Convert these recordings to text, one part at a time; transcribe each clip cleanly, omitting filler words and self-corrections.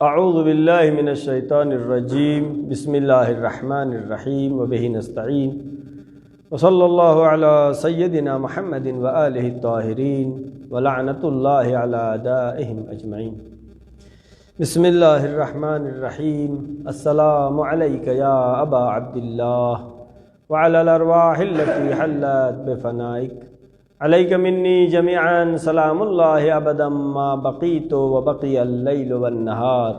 اعوذ باللہ من الشیطان الرجیم بسم اللہ الرحمن الرحیم وبہ نستعین وصلی اللہ علی سیدنا محمد وآلہ الطاہرین ولعنۃ اللہ علی اعدائہم اجمعین۔ بسم اللہ الرحمن الرحیم۔ السلام علیک یا ابا عبداللہ وعلی الارواح التي حلت بفنائک، علیک منی جميعا سلام اللہ ابدا ما بقیت وبقی اللیل والنہار،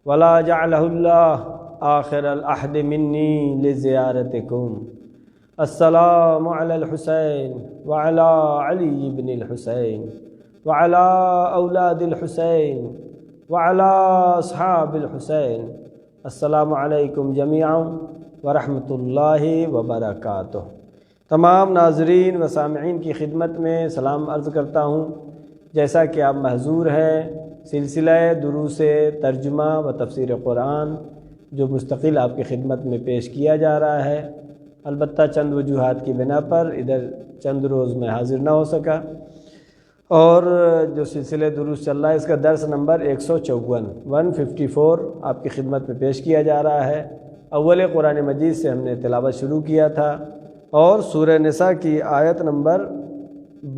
ولا جعلہ اللہ آخر العہد منی لزیارتکم۔ السلام علی الحسین وعلی علی بن الحسین وعلی اولاد الحسین وعلی اصحاب الحسین۔ السلام علیکم جميعا ورحمۃ اللہ وبرکاتہ۔ تمام ناظرین و سامعین کی خدمت میں سلام عرض کرتا ہوں۔ جیسا کہ آپ محظور ہیں، سلسلہ دروس ترجمہ و تفسیر قرآن جو مستقل آپ کی خدمت میں پیش کیا جا رہا ہے، البتہ چند وجوہات کی بنا پر ادھر چند روز میں حاضر نہ ہو سکا، اور جو سلسلہ دروس چل رہا ہے اس کا درس نمبر 154 آپ کی خدمت میں پیش کیا جا رہا ہے۔ اول قرآن مجید سے ہم نے تلاوت شروع کیا تھا، اور سورہ نساء کی آیت نمبر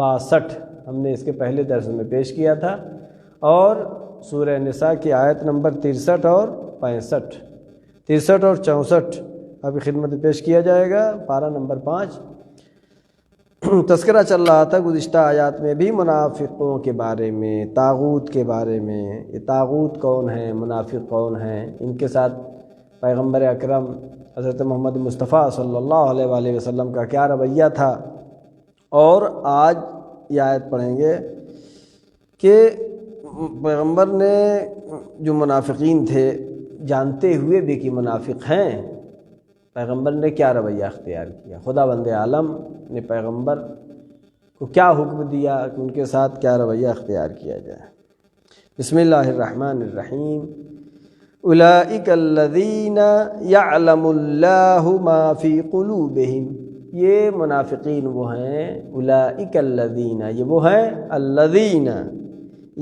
62 ہم نے اس کے پہلے درس میں پیش کیا تھا، اور سورہ نساء کی آیت نمبر 63 اور 65، 63 اور 64 آپ کی خدمت میں پیش کیا جائے گا۔ پارہ نمبر 5 تذکرہ چل رہا تھا گزشتہ آیات میں بھی منافقوں کے بارے میں، طاغوت کے بارے میں۔ یہ طاغوت کون ہیں، منافق کون ہیں، ان کے ساتھ پیغمبر اکرم حضرت محمد مصطفیٰ صلی اللہ علیہ وآلہ وسلم کا کیا رویہ تھا۔ اور آج یہ آیت پڑھیں گے کہ پیغمبر نے جو منافقین تھے، جانتے ہوئے بھی کہ منافق ہیں، پیغمبر نے کیا رویہ اختیار کیا۔ خدا بند عالم نے پیغمبر کو کیا حکم دیا کہ ان کے ساتھ کیا رویہ اختیار کیا جائے۔ بسم اللہ الرحمن الرحیم۔ اولئک الذین یعلم اللہ ما فی قلوبہم، یہ منافقین وہ ہیں، اولئک الذین، یہ وہ ہیں، الذین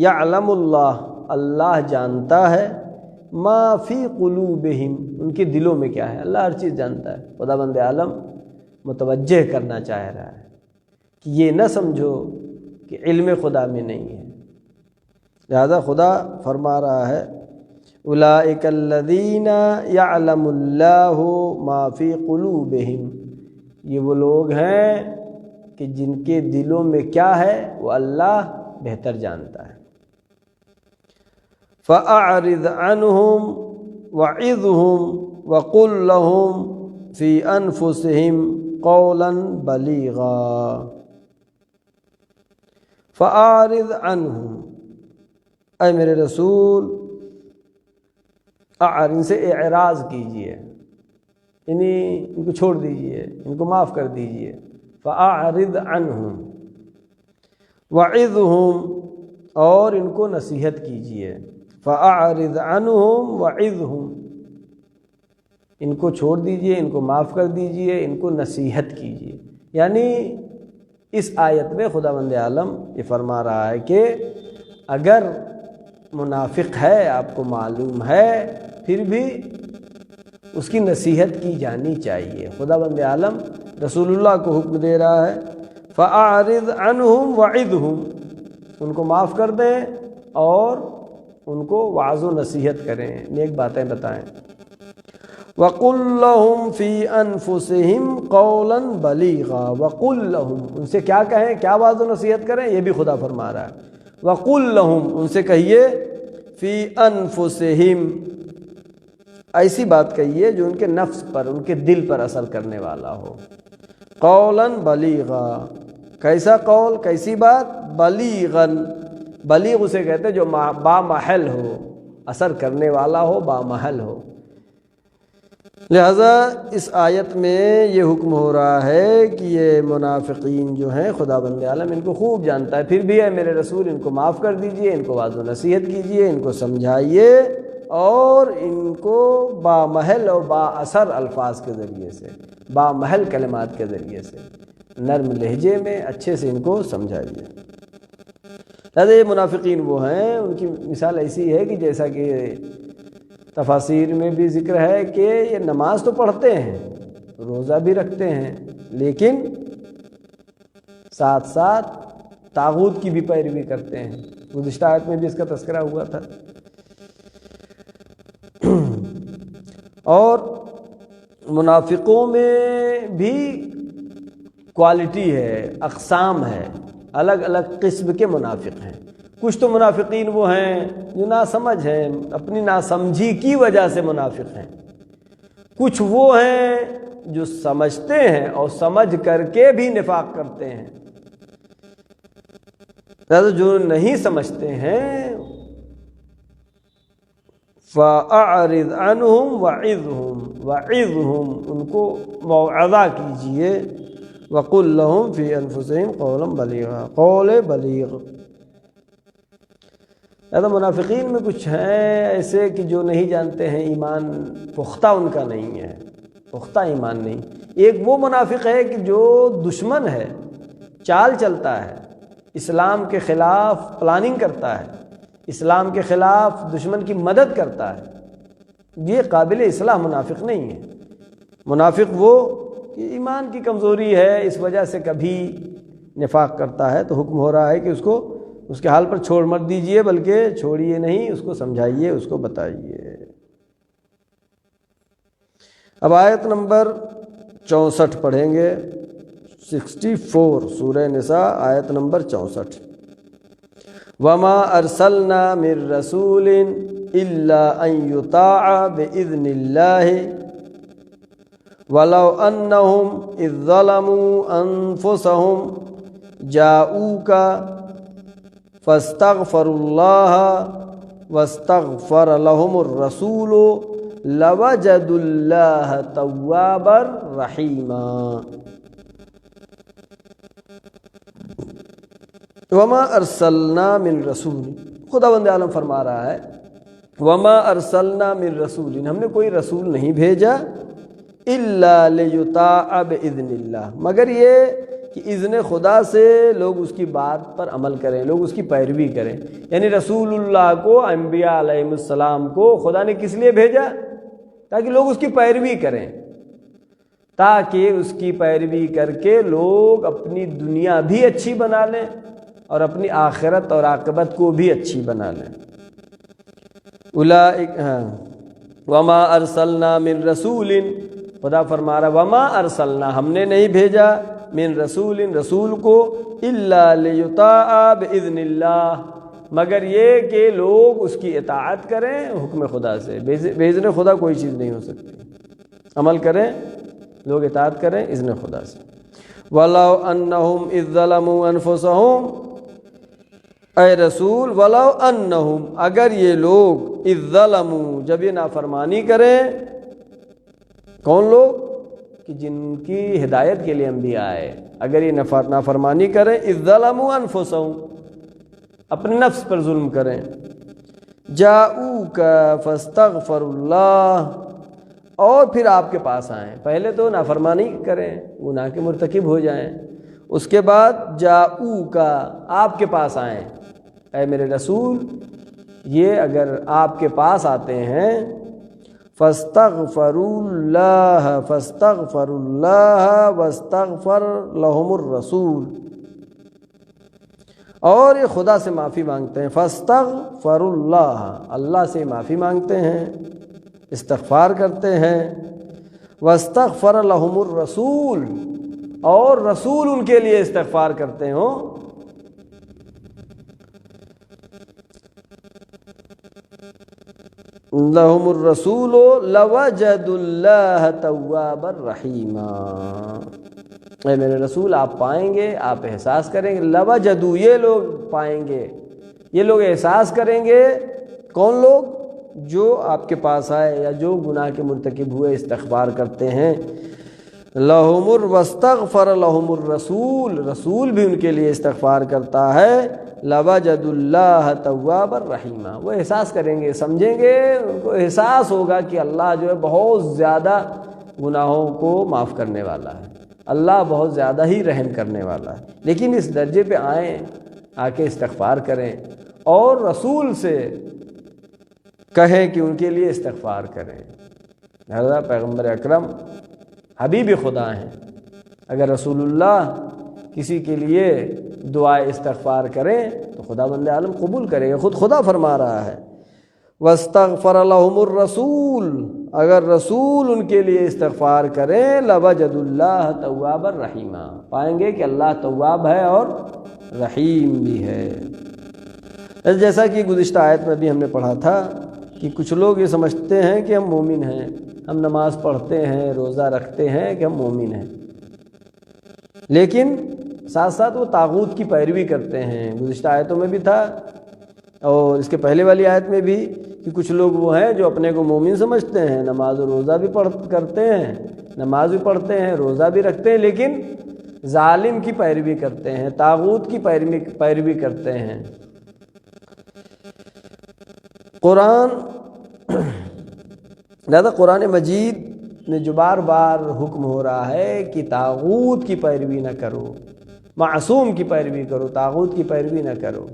یعلم اللہ، اللہ جانتا ہے، ما فی قلوبہم، ان کے دلوں میں کیا ہے، اللہ ہر چیز جانتا ہے۔ خدا بند عالم متوجہ کرنا چاہ رہا ہے کہ یہ نہ سمجھو کہ علم خدا میں نہیں ہے، لہذا خدا فرما رہا ہے اولئک الذین یعلم اللہ ما فی قلوبہم، یہ وہ لوگ ہیں کہ جن کے دلوں میں کیا ہے وہ اللہ بہتر جانتا ہے۔ فأعرض عنہم وعظہم وقل لہم فی انفسہم قولا بلیغا۔ فأعرض عنہم، اے میرے رسول ان سے اعراض کیجئے، یعنی ان کو چھوڑ دیجئے، ان کو معاف کر دیجئے۔ فأعرض عنہم وعظہم، اور ان کو نصیحت کیجئے۔ فأعرض عنہم وعظہم، ان کو چھوڑ دیجئے، ان کو معاف کر دیجئے، ان کو نصیحت کیجئے۔ یعنی اس آیت میں خدا بند عالم یہ فرما رہا ہے کہ اگر منافق ہے، آپ کو معلوم ہے، پھر بھی اس کی نصیحت کی جانی چاہیے۔ خدا بند عالم رسول اللہ کو حکم دے رہا ہے فأعرض عنہم وعظہم، ان کو معاف کر دیں اور ان کو وعظ و نصیحت کریں، نیک باتیں بتائیں۔ وقل لہم فی انفسہم قولا بلیغا، وقل لہم، ان سے کیا کہیں، کیا وعظ و نصیحت کریں، یہ بھی خدا فرما رہا ہے۔ وقل لہم، ان سے کہیے، فی انفسہم، ایسی بات کہیے جو ان کے نفس پر، ان کے دل پر اثر کرنے والا ہو۔ قولا بلیغا، کیسا قول، کیسی بات، بلیغاً، بلیغ اسے کہتے ہیں جو بامحل ہو، اثر کرنے والا ہو، بامحل ہو۔ لہذا اس آیت میں یہ حکم ہو رہا ہے کہ یہ منافقین جو ہیں خدا بند عالم ان کو خوب جانتا ہے، پھر بھی اے میرے رسول ان کو معاف کر دیجئے، ان کو واضح و نصیحت کیجئے، ان کو سمجھائیے، اور ان کو بامحل اور با اثر الفاظ کے ذریعے سے، بامحل کلمات کے ذریعے سے، نرم لہجے میں اچھے سے ان کو سمجھائیے۔ لہذا یہ منافقین وہ ہیں، ان کی مثال ایسی ہے کہ جیسا کہ تفاسیر میں بھی ذکر ہے کہ یہ نماز تو پڑھتے ہیں، روزہ بھی رکھتے ہیں، لیکن ساتھ ساتھ طاغوت کی بھی پیروی کرتے ہیں۔ گزشتہ آیت میں بھی اس کا تذکرہ ہوا تھا۔ اور منافقوں میں بھی کوالٹی ہے، اقسام ہے، الگ الگ قسم کے منافق ہیں۔ کچھ تو منافقین وہ ہیں جو ناسمجھ ہیں، اپنی ناسمجھی کی وجہ سے منافق ہیں۔ کچھ وہ ہیں جو سمجھتے ہیں اور سمجھ کر کے بھی نفاق کرتے ہیں۔ جو نہیں سمجھتے ہیں فَأَعْرِضْ عَنْهُمْ وَعِظْهُمْ ان کو موعظہ کیجئے، وَقُلْ لَهُمْ فِي أَنفُسِهِمْ قَوْلًا بَلِيغًا، قول بلیغ۔ منافقین میں کچھ ہیں ایسے کہ جو نہیں جانتے ہیں، ایمان پختہ ان کا نہیں ہے، پختہ ایمان نہیں۔ ایک وہ منافق ہے کہ جو دشمن ہے، چال چلتا ہے، اسلام کے خلاف پلاننگ کرتا ہے، اسلام کے خلاف دشمن کی مدد کرتا ہے، یہ قابل اصلاح منافق نہیں ہے۔ منافق وہ کہ ایمان کی کمزوری ہے، اس وجہ سے کبھی نفاق کرتا ہے، تو حکم ہو رہا ہے کہ اس کو اس کے حال پر چھوڑ مت دیجئے، بلکہ چھوڑیے نہیں، اس کو سمجھائیے، اس کو بتائیے۔ اب آیت نمبر 64 پڑھیں گے، 64 سورہ نساء آیت نمبر 64۔ وَمَا أَرْسَلْنَا مِن رَّسُولٍ إِلَّا أَن يُطَاعَ بِإِذْنِ اللَّهِ وَلَوْ أَنَّهُمْ إِذ ظَّلَمُوا أَنفُسَهُمْ جَاءُوكَ فَاسْتَغْفَرُوا اللَّهَ وَاسْتَغْفَرَ لَهُمُ الرَّسُولُ لَوَجَدُوا اللَّهَ تَوَّابًا رَحِيمًا۔ وَمَا أَرْسَلْنَا مِن رَّسُولٍ، خداوند عالم فرما رہا ہے وَمَا أَرْسَلْنَا مِن رَّسُولٍ، ہم نے کوئی رسول نہیں بھیجا، إِلَّا لِيُطَاعَ بِإِذْنِ اللَّهِ، مگر یہ کہ اذن خدا سے لوگ اس کی بات پر عمل کریں، لوگ اس کی پیروی کریں۔ یعنی رسول اللہ کو، انبیاء علیہ السلام کو خدا نے کس لیے بھیجا؟ تاکہ لوگ اس کی پیروی کریں، تاکہ اس کی پیروی کر کے لوگ اپنی دنیا بھی اچھی بنا لیں اور اپنی آخرت اور عاقبت کو بھی اچھی بنا لیں۔ وما ارسلنا من رسول، خدا فرما رہا وما ارسلنا، ہم نے نہیں بھیجا، من رسول، رسول کو، الا لیطاع باذن اللہ، مگر یہ کہ لوگ اس کی اطاعت کریں حکم خدا سے۔ باذن خدا کوئی چیز نہیں ہو سکتی، عمل کریں، لوگ اطاعت کریں اذن خدا سے۔ وَلَوْ أَنَّهُمْ إِذْ ظَلَمُوا أَنفُسَهُمْ، اے رسول وَلَوْ أَنَّهُمْ، اگر یہ لوگ اِذْ ظَلَمُوا، جب یہ نافرمانی کریں، کون لوگ؟ کہ جن کی ہدایت کے لیے انبیاء آئے، اگر یہ نافرمانی کریں، اِذْ ظَلَمُوا أَنفُسَهُمْ، اپنے نفس پر ظلم کریں، جَاءُوكَ فَاسْتَغْفَرُوا اللَّهَ، اور پھر آپ کے پاس آئیں، پہلے تو نافرمانی کریں، گناہ کے مرتکب ہو جائیں، اس کے بعد جَاءُوكَ، آپ کے پاس آئیں، اے میرے رسول، یہ اگر آپ کے پاس آتے ہیں، فَاسْتَغْفَرُوا اللَّهَ فَاسْتَغْفَرُوا اللَّهَ وَاسْتَغْفَرَ لَهُمُ الرَّسُولُ، اور یہ خدا سے معافی مانگتے ہیں، فَاسْتَغْفَرُوا اللَّهَ، اللہ سے معافی مانگتے ہیں، استغفار کرتے ہیں، وَاسْتَغْفَرَ لَهُمُ الرَّسُولُ، اور رسول ان کے لیے استغفار کرتے ہوں، لَهُمُ الرَّسُولُ لَوَجَدُوا اللَّهَ تَوَّابًا رَحِيمًا، اے میرے رسول آپ پائیں گے، آپ احساس کریں گے، لَوَجَدُوا، یہ لوگ پائیں گے، یہ لوگ احساس کریں گے، کون لوگ؟ جو آپ کے پاس آئے یا جو گناہ کے مرتکب ہوئے استغفار کرتے ہیں، وَاسْتَغْفَرَ لَهُمُ الرَّسُولُ، رسول بھی ان کے لیے استغفار کرتا ہے، لَوَجَدُوا اللَّهَ تَوَّابًا رَحِيمًا، وہ احساس کریں گے، سمجھیں گے، ان کو احساس ہوگا کہ اللہ جو ہے بہت زیادہ گناہوں کو معاف کرنے والا ہے، اللہ بہت زیادہ ہی رحم کرنے والا ہے۔ لیکن اس درجے پہ آئیں آ کے استغفار کریں اور رسول سے کہیں کہ ان کے لیے استغفار کریں۔ لہذا پیغمبر اکرم حبیب خدا ہیں، اگر رسول اللہ کسی کے لیے دعائے استغفار کریں تو خدا بند عالم قبول کرے گا، خود خدا فرما رہا ہے وَاسْتَغْفَرَ لَهُمُ الرَّسُولُ، اگر رسول ان کے لیے استغفار کریں لَوَجَدُوا اللَّهَ تَوَّابًا رَحِيمًا، پائیں گے کہ اللہ تواب ہے اور رحیم بھی ہے۔ جیسا کہ گزشتہ آیت میں بھی ہم نے پڑھا تھا کہ کچھ لوگ یہ سمجھتے ہیں کہ ہم مومن ہیں، ہم نماز پڑھتے ہیں، روزہ رکھتے ہیں کہ ہم مومن ہیں، لیکن ساتھ ساتھ وہ طاغوت کی پیروی کرتے ہیں۔ گزشتہ آیتوں میں بھی تھا اور اس کے پہلے والی آیت میں بھی کہ کچھ لوگ وہ ہیں جو اپنے کو مومن سمجھتے ہیں، نماز و روزہ بھی کرتے ہیں، نماز بھی پڑھتے ہیں، روزہ بھی رکھتے ہیں، لیکن ظالم کی پیروی کرتے ہیں، طاغوت کی پیروی کرتے ہیں۔ لہذا قرآن مجید میں جو بار بار حکم ہو رہا ہے کہ طاغوت کی پیروی نہ کرو، معصوم کی پیروی کرو، طاغوت کی پیروی نہ کرو۔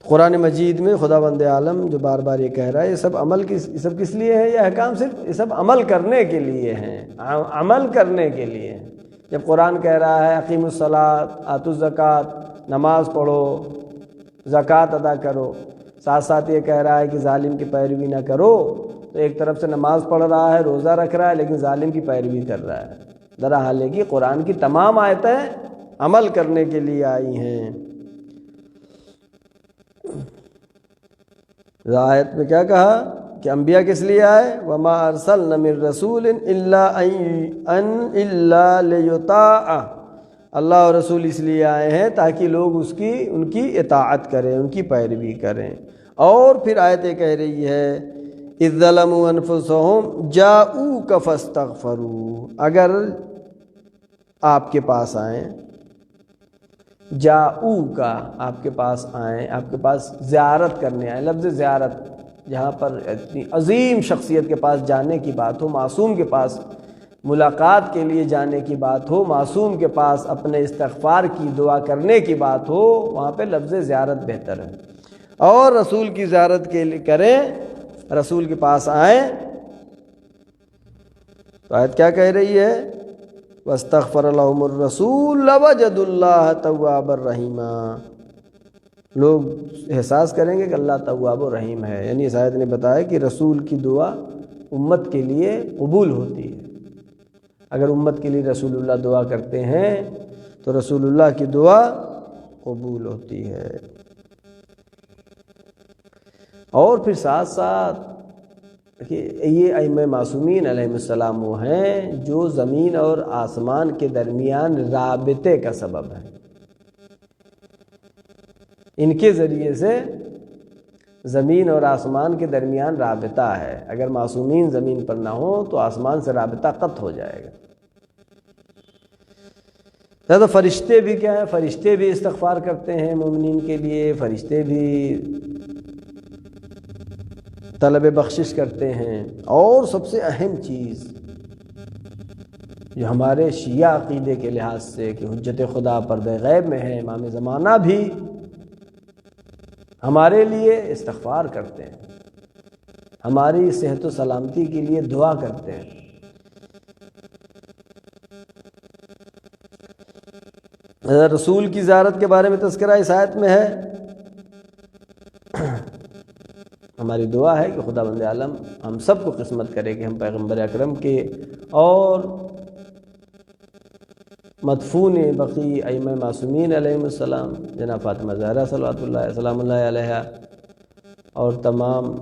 قرآن مجید میں خدا بند عالم جو بار بار یہ کہہ رہا ہے، یہ سب کس لیے ہے؟ یہ احکام صرف یہ سب عمل کرنے کے لیے ہیں، عمل کرنے کے لیے ہیں۔ جب قرآن کہہ رہا ہے اقیموا الصلاۃ آتوا الزکوٰۃ، نماز پڑھو، زکوٰۃ ادا کرو، ساتھ ساتھ یہ کہہ رہا ہے کہ ظالم کی پیروی نہ کرو، تو ایک طرف سے نماز پڑھ رہا ہے، روزہ رکھ رہا ہے، لیکن ظالم کی پیروی کر رہا ہے۔ درحال ہے کہ قرآن کی تمام آیتیں عمل کرنے کے لیے آئی ہیں۔ آیت میں کیا کہا کہ انبیاء کس لیے آئے؟ وَمَا أَرْسَلْنَا مِن رَّسُولٍ إِلَّا لِيُطَاعَ، اللہ اور رسول اس لیے آئے ہیں تاکہ لوگ ان کی اطاعت کریں، ان کی پیروی کریں۔ اور پھر آیت کہہ رہی ہے اِذ ظَلَمُوا أَنفُسَهُمْ جَاءُوكَ فَاسْتَغْفَرُوا، اگر آپ کے پاس آئیں، جاؤکا آپ کے پاس آئیں، آپ کے پاس زیارت کرنے آئیں۔ لفظ زیارت جہاں پر اتنی عظیم شخصیت کے پاس جانے کی بات ہو، معصوم کے پاس ملاقات کے لیے جانے کی بات ہو، معصوم کے پاس اپنے استغفار کی دعا کرنے کی بات ہو، وہاں پہ لفظ زیارت بہتر ہے۔ اور رسول کی زیارت کے لیے کریں، رسول کے پاس آئیں، تو آیت کیا کہہ رہی ہے؟ وَاسْتَغْفَرَ لَهُمُ الرَّسُولُ لَوَجَدُوا اللَّهَ تَوَّابًا رَحِيمًا، لوگ احساس کریں گے کہ اللہ تواب و رحیم ہے۔ یعنی اس آیت نے بتایا کہ رسول کی دعا امت کے لیے قبول ہوتی ہے۔ اگر امت کے لیے رسول اللہ دعا کرتے ہیں تو رسول اللہ کی دعا قبول ہوتی ہے۔ اور پھر ساتھ ساتھ کہ یہ ائمہ معصومین علیہ السلام وہ ہیں جو زمین اور آسمان کے درمیان رابطے کا سبب ہے۔ ان کے ذریعے سے زمین اور آسمان کے درمیان رابطہ ہے۔ اگر معصومین زمین پر نہ ہو تو آسمان سے رابطہ قطع ہو جائے گا۔ لہذا فرشتے بھی کیا ہے؟ فرشتے بھی استغفار کرتے ہیں مومنین کے لیے، فرشتے بھی طلب بخشش کرتے ہیں۔ اور سب سے اہم چیز جو ہمارے شیعہ عقیدے کے لحاظ سے کہ حجت خدا پردہ غیب میں ہے، امام زمانہ بھی ہمارے لیے استغفار کرتے ہیں، ہماری صحت و سلامتی کے لیے دعا کرتے ہیں۔ رسول کی زیارت کے بارے میں تذکرہ اس آیت میں ہے۔ ہماری دعا ہے کہ خدا بند عالم ہم سب کو قسمت کرے کہ ہم پیغمبر اکرم کے اور مدفون بقی ائمہ معصومین علیہ السلام، جناب فاطمہ زہرا صلوات اللہ سلام اللہ علیہا اور تمام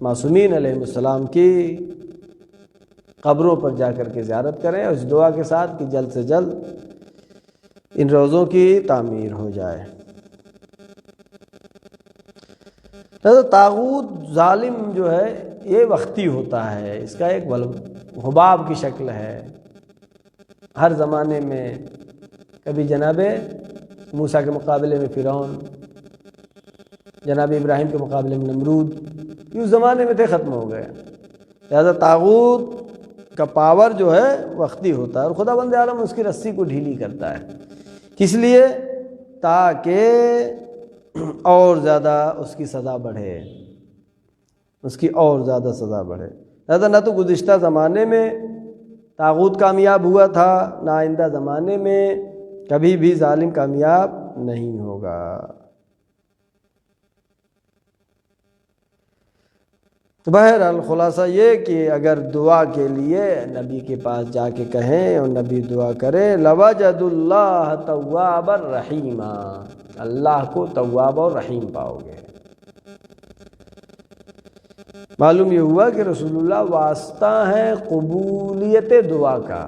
معصومین علیہ السلام کی قبروں پر جا کر کے زیارت کریں، اور اس دعا کے ساتھ کہ جلد سے جلد ان روضوں کی تعمیر ہو جائے۔ طاغوت ظالم جو ہے یہ وقتی ہوتا ہے، اس کا ایک حباب کی شکل ہے۔ ہر زمانے میں کبھی جناب موسیٰ کے مقابلے میں فرعون، جناب ابراہیم کے مقابلے میں نمرود، یہ اس زمانے میں تھے، ختم ہو گئے۔ لہذا طاغوت کا پاور جو ہے وقتی ہوتا ہے، اور خدا بند عالم اس کی رسی کو ڈھیلی کرتا ہے۔ کس لیے تاکہ اور زیادہ اس کی سزا بڑھے، اس کی اور زیادہ سزا بڑھے۔ لہذا نہ تو گزشتہ زمانے میں طاغوت کامیاب ہوا تھا، نہ آئندہ زمانے میں کبھی بھی ظالم کامیاب نہیں ہوگا۔ تو بہرحال خلاصہ یہ کہ اگر دعا کے لیے نبی کے پاس جا کے کہیں اور نبی دعا کرے لَوَجَدُ اللَّهَ تَوَّابًا رَحِيمًا، اللہ کو تواب اور رحیم پاؤ گے۔ معلوم یہ ہوا کہ رسول اللہ واسطہ ہیں قبولیت دعا کا۔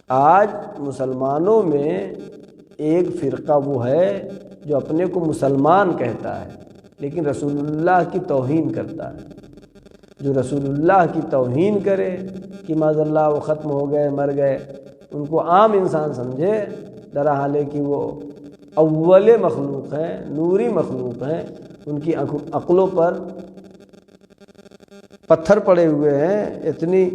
آج مسلمانوں میں ایک فرقہ وہ ہے جو اپنے کو مسلمان کہتا ہے لیکن رسول اللہ کی توہین کرتا ہے۔ جو رسول اللہ کی توہین کرے کہ معاذ اللہ وہ ختم ہو گئے، مر گئے، ان کو عام انسان سمجھے، درحال کہ وہ اول مخلوق ہیں، نوری مخلوق ہیں، ان کی عقلوں پر پتھر پڑے ہوئے ہیں، اتنی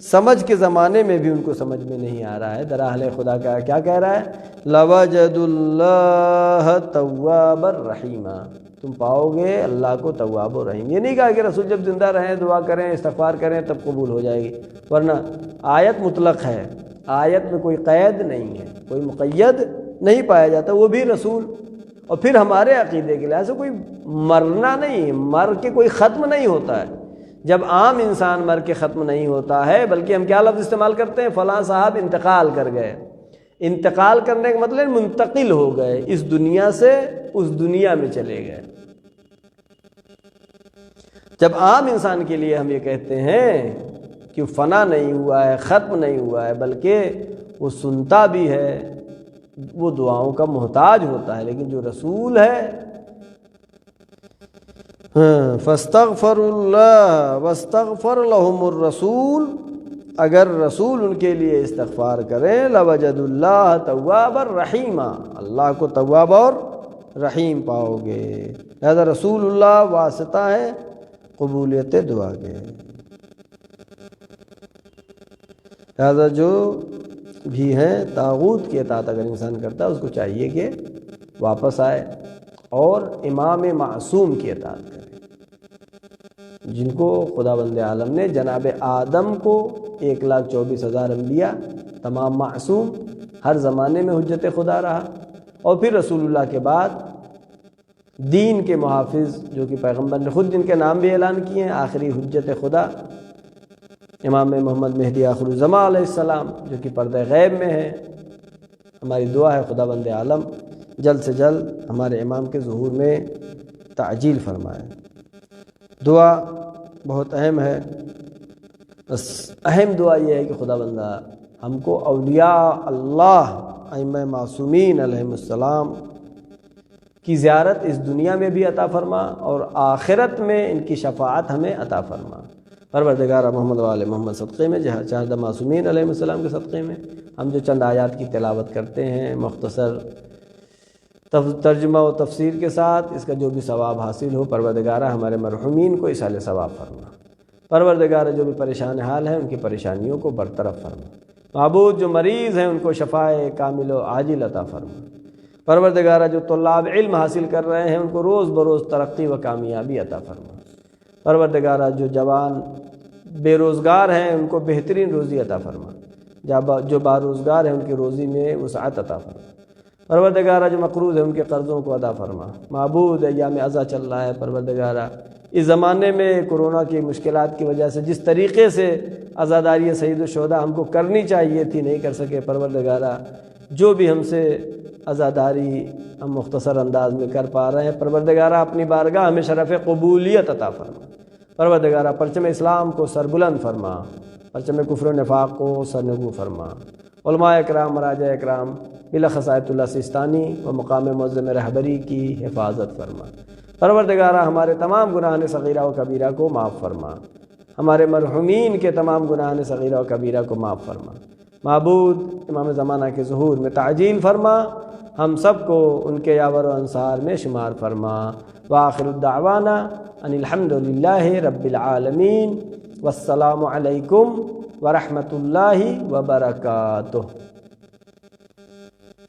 سمجھ کے زمانے میں بھی ان کو سمجھ میں نہیں آ رہا ہے۔ درحال خدا کا کیا کہہ رہا ہے؟ لَوَجَدُ اللَّهَ تَوَّابًا رَحِيمًا، تم پاؤ گے اللہ کو تواب و رحیم۔ یہ نہیں کہا کہ رسول جب زندہ رہیں دعا کریں استغفار کریں تب قبول ہو جائے گی، ورنہ آیت مطلق ہے، آیت میں کوئی قید نہیں ہے، کوئی مقید نہیں پایا جاتا، وہ بھی رسول۔ اور پھر ہمارے عقیدے کے لحاظ سے کوئی مرنا نہیں، مر کے کوئی ختم نہیں ہوتا ہے۔ جب عام انسان مر کے ختم نہیں ہوتا ہے بلکہ ہم کیا لفظ استعمال کرتے ہیں؟ فلاں صاحب انتقال کر گئے۔ انتقال کرنے کا مطلب منتقل ہو گئے، اس دنیا سے اس دنیا میں چلے گئے۔ جب عام انسان کے لیے ہم یہ کہتے ہیں کہ فنا نہیں ہوا ہے، ختم نہیں ہوا ہے، بلکہ وہ سنتا بھی ہے، وہ دعاؤں کا محتاج ہوتا ہے، لیکن جو رسول ہے فاستغفروا اللہ واستغفر لهم الرسول، اگر رسول ان کے لیے استغفار کریں لوجد اللہ توابا رحیما، اللہ کو تواب اور رحیم پاؤ گے۔ لہذا رسول اللہ واسطہ ہے قبولیت دعا کے۔ لہذا جو بھی ہیں طاغوت کی اطاعت اگر انسان کرتا ہے اس کو چاہیے کہ واپس آئے اور امام معصوم کی اطاعت کرے، جن کو خداوند عالم نے جناب آدم کو 1,24,000 انبیاء تمام معصوم ہر زمانے میں حجت خدا رہا، اور پھر رسول اللہ کے بعد دین کے محافظ جو کہ پیغمبر نے خود جن کے نام بھی اعلان کیے ہیں، آخری حجت خدا امام محمد مہدی آخر الزمان علیہ السلام جو کہ پردہ غیب میں ہے۔ ہماری دعا ہے خداوند عالم جلد سے جلد ہمارے امام کے ظہور میں تعجیل فرمائے۔ دعا بہت اہم ہے، بس اہم دعا یہ ہے کہ خداوند ہم کو اولیاء اللہ ائمہ معصومین علیہم السلام کی زیارت اس دنیا میں بھی عطا فرما اور آخرت میں ان کی شفاعت ہمیں عطا فرما۔ پروردگار محمد و آل محمد صدقے میں چاہدہ معصومین علیہ السلام کے صدقے میں ہم جو چند آیات کی تلاوت کرتے ہیں مختصر ترجمہ و تفسیر کے ساتھ، اس کا جو بھی ثواب حاصل ہو پروردگارہ ہمارے مرحومین کو اصال ثواب فرما۔ پروردگارہ جو بھی پریشان حال ہیں ان کی پریشانیوں کو برطرف فرما۔ معبود جو مریض ہیں ان کو شفائے کامل و عاجل عطا فرما۔ پروردگارہ جو طلاب علم حاصل کر رہے ہیں ان کو روز بروز ترقی و کامیابی عطا فرما۔ پروردگارہ جو جوان بے روزگار ہیں ان کو بہترین روزی عطا فرما، جو باروزگار ہیں ان کی روزی میں وسعت عطا فرما۔ پروردگارہ جو مقروض ہیں ان کے قرضوں کو ادا فرما۔ معبود ایام عزا چل رہا ہے، پروردگارہ اس زمانے میں کرونا کی مشکلات کی وجہ سے جس طریقے سے عزاداری سید الشہداء ہم کو کرنی چاہیے تھی نہیں کر سکے، پروردگارہ جو بھی ہم سے عزاداری ہم مختصر انداز میں کر پا رہے ہیں، پروردگارہ اپنی بارگاہ ہمیں شرف قبولیت عطا فرما۔ پروردگارہ پرچم اسلام کو سربلند فرما، پرچم کفر و نفاق کو سرنگو فرما۔ علماء اکرام، مراجع اکرام، بلخص آیت اللہ سیستانی و مقام معظم رہبری کی حفاظت فرما۔ پروردگارہ ہمارے تمام گناہان صغیرہ و کبیرہ کو معاف فرما، ہمارے مرحومین کے تمام گناہان صغیرہ و کبیرہ کو معاف فرما۔ معبود امام زمانہ کے ظہور میں تعجیل فرما، ہم سب کو ان کے یاور و انصار میں شمار فرما۔ وآخر الدعوانا ان الحمدللہ رب العالمین، والسلام علیکم ورحمۃ اللہ وبرکاتہ۔